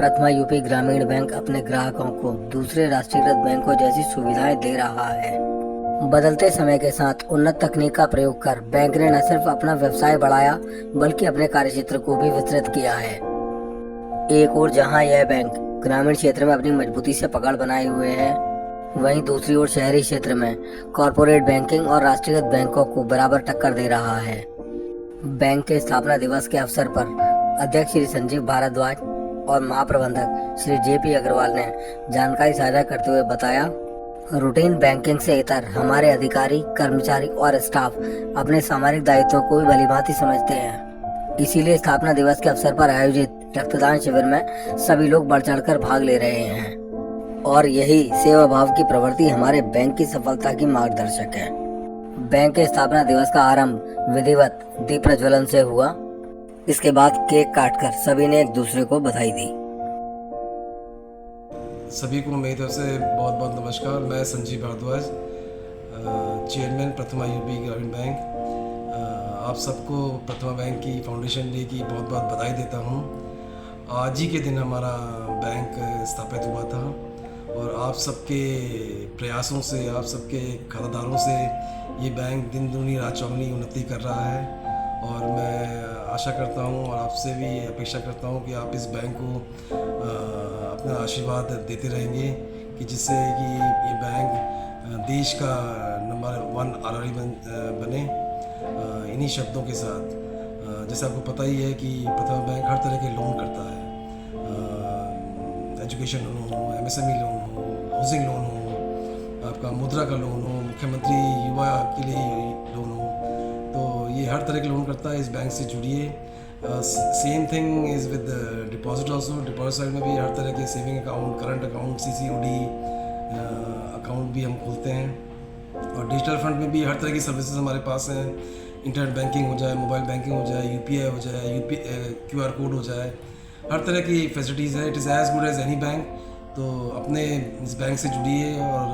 प्रथमा UP ग्रामीण bank अपने ग्राहकों को दूसरे राष्ट्रीयकृत बैंकों जैसी सुविधाएं दे रहा है। बदलते समय के साथ उन्नत तकनीक का प्रयोग कर बैंक ने न सिर्फ अपना व्यवसाय बढ़ाया बल्कि अपने कार्यक्षेत्र को भी विस्तृत किया है। एक ओर जहां यह बैंक ग्रामीण क्षेत्र में अपनी मजबूती से पकड़ बनाए हुए है, वहीं दूसरी ओर शहरी क्षेत्र में कॉरपोरेट बैंकिंग और राष्ट्रीयकृत बैंकों को बराबर टक्कर दे रहा है। बैंक के स्थापना दिवस के अवसर पर अध्यक्ष श्री संजीव भारद्वाज और महाप्रबंधक श्री JP अग्रवाल ने जानकारी साझा करते हुए बताया, रूटीन बैंकिंग से इतर हमारे अधिकारी, कर्मचारी और स्टाफ अपने सामाजिक दायित्वों को भी भलीभांति समझते हैं। इसीलिए स्थापना दिवस के अवसर पर आयोजित रक्तदान शिविर में सभी लोग बढ़ चढ़कर भाग ले रहे हैं और यही सेवा भाव की प्रवृत्ति हमारे बैंक की सफलता की मार्गदर्शक है। बैंक के स्थापना दिवस का आरंभ विधिवत दीप प्रज्वलन से हुआ। इसके बाद केक काटकर सभी ने एक दूसरे को बधाई दी। सभी को मेरी तरफ से बहुत बहुत नमस्कार। मैं संजीव भारद्वाज, चेयरमैन प्रथमा यूपी ग्रामीण बैंक। आप सबको प्रथमा बैंक की फाउंडेशन डे की बहुत बहुत बधाई देता हूं। आज ही के दिन हमारा बैंक स्थापित हुआ था और आप सबके प्रयासों से, आप सबके खातादारों से ये बैंक दिन दूनी रात चौगुनी उन्नति कर रहा है और मैं आशा करता हूँ और आपसे भी अपेक्षा करता हूँ कि आप इस बैंक को अपना आशीर्वाद देते रहेंगे कि जिससे कि ये बैंक देश का नंबर 1 RRE बने। इन्हीं शब्दों के साथ जैसे आपको पता ही है कि प्रथमा बैंक हर तरह के लोन करता है, एजुकेशन लोन हो, MSME लोन हो, हाउसिंग लोन हो, आपका मुद्रा का लोन हो, मुख्यमंत्री युवा के लिए लोन हो, तो ये हर तरह के लोन करता है। इस बैंक से जुड़िए। Same thing is with deposit also. Deposit side में भी हर तरह के saving account, current account, CCOD account भी हम खोलते हैं और डिजिटल फंड में भी हर तरह की सर्विसेज हमारे पास हैं। इंटरनेट बैंकिंग हो जाए, मोबाइल बैंकिंग हो जाए, UPI हो जाए, QR कोड हो जाए, हर तरह की फैसिलिटीज़ है। It is as good as any bank. तो अपने इस बैंक से जुड़िए और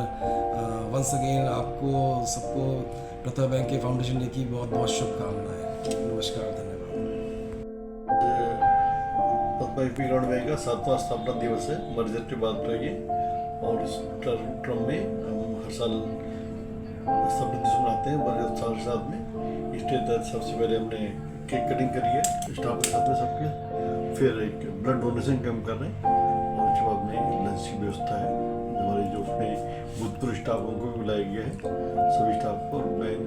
वंस अगेन आपको सबको प्रथमा बैंक के फाउंडेशन डे की बहुत बहुत शुभकामनाएं। नमस्कार, धन्यवाद। प्रथमा यूपी ग्रामीण बैंक का 7वां स्थापना दिवस है, मर्जर के बाद का ये, और इस टर्म में हम हर साल स्थापना दिवस मनाते हैं बड़े उत्साह के साथ में। इसके तहत सबसे पहले हमने केक कटिंग करी है स्टाफ के साथ में सबके, फिर एक ब्लड डोनेशन कैंप कर रहे हैं और उसके बाद में लंच की व्यवस्था है। हमारे जो उसमें भूतपूर्व स्टाफों को भी बुलाया गया है, सभी स्टाफ को, और बैंक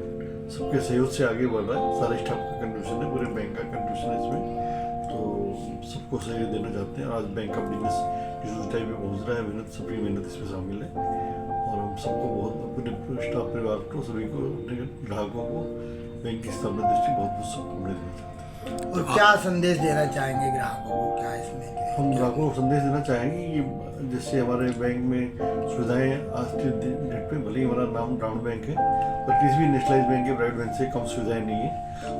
सबके सहयोग से आगे बढ़ रहा है। सारे स्टाफ का कंट्रीब्यूशन है, पूरे बैंक का कंट्रीब्यूशन है इसमें, तो सबको सहयोग देना चाहते हैं। आज बैंक का बिजनेस जिस ऊंचाई पे पहुँच रहा है, मेहनत, सबकी मेहनत इसमें शामिल है और हम सबको बहुत, अपने स्टाफ परिवार को, सभी को, अपने ग्राहकों को बैंक की स्थापना दृष्टि बहुत बहुत शुभकामनाएं देना चाहते हैं। और क्या संदेश देना चाहेंगे ग्राहकों को? क्या इसमें हम ग्राहकों को संदेश देना चाहेंगे कि जैसे हमारे बैंक में सुविधाएं आज के डेट पे, भले ही हमारा नाम ग्रामीण बैंक है पर किसी भी नेशनलाइज बैंक के प्राइवेट बैंक से कम सुविधाएं नहीं है।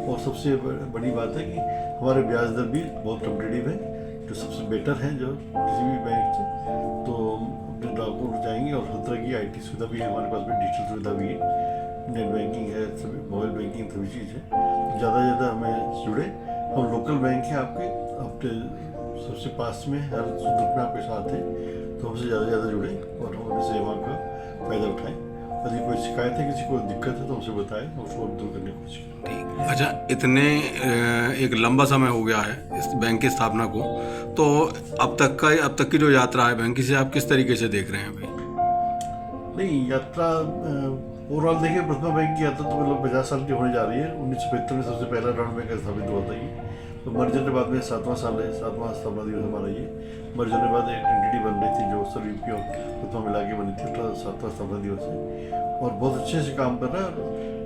और सबसे बड़ी बात है कि हमारे ब्याज दर भी बहुत कम्पिटेटिव है, जो सबसे बेटर है जो किसी भी बैंक से। तो अपने ग्राहकों को चाहेंगे, और हर तरह की IT सुविधा भी है हमारे पास में, डिजिटल सुविधा भी है, नेट बैंकिंग है, सभी मोबाइल बैंकिंग, सभी चीज़ है। ज़्यादा से ज़्यादा हमें जुड़े। हम लोकल बैंक हैं आपके सबसे पास में, हर सुख में आपके साथ है, तो हमसे ज़्यादा से ज़्यादा जुड़े और हम अपनी सेवा का फ़ायदा उठाएं। यदि कोई शिकायत है, किसी को दिक्कत है तो हमसे बताएं, उसको दूर करने की कोशिश करें। अच्छा, इतने एक लंबा समय हो गया है इस बैंक की स्थापना को, तो अब तक की जो यात्रा है बैंक की, से आप किस तरीके से देख रहे हैं अभी? नहीं, यात्रा ओवरऑल देखिए, प्रथमा बैंक की यात्रा तो मतलब 50 साल की होने जा रही है। 1975 में सबसे पहला ग्रामीण बैंक स्थापित हुआ था ये, तो मर्जर के बाद में 7वां साल है, 7वां स्थापना दिवस हमारा ये। मर्जर के बाद एक एंटिटी बन रही थी जो सब यूपी और प्रथमा मिला के बनी थी, 7वां स्थापना दिवस है और बहुत अच्छे से काम कर रहा है।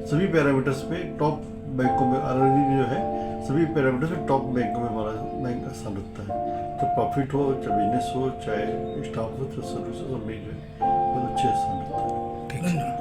सभी पैरामीटर्स पे टॉप बैंकों में, RRE जो है सभी पैरामीटर्स में टॉप बैंकों में हमारा बैंक स्थान रखता है। तो प्रॉफिट हो, चाहे बिजनेस हो, चाहे स्टाफ हो, चाहे सर्विस हो, सब में जो है बहुत अच्छे स्थान रखता है। धन्यवाद।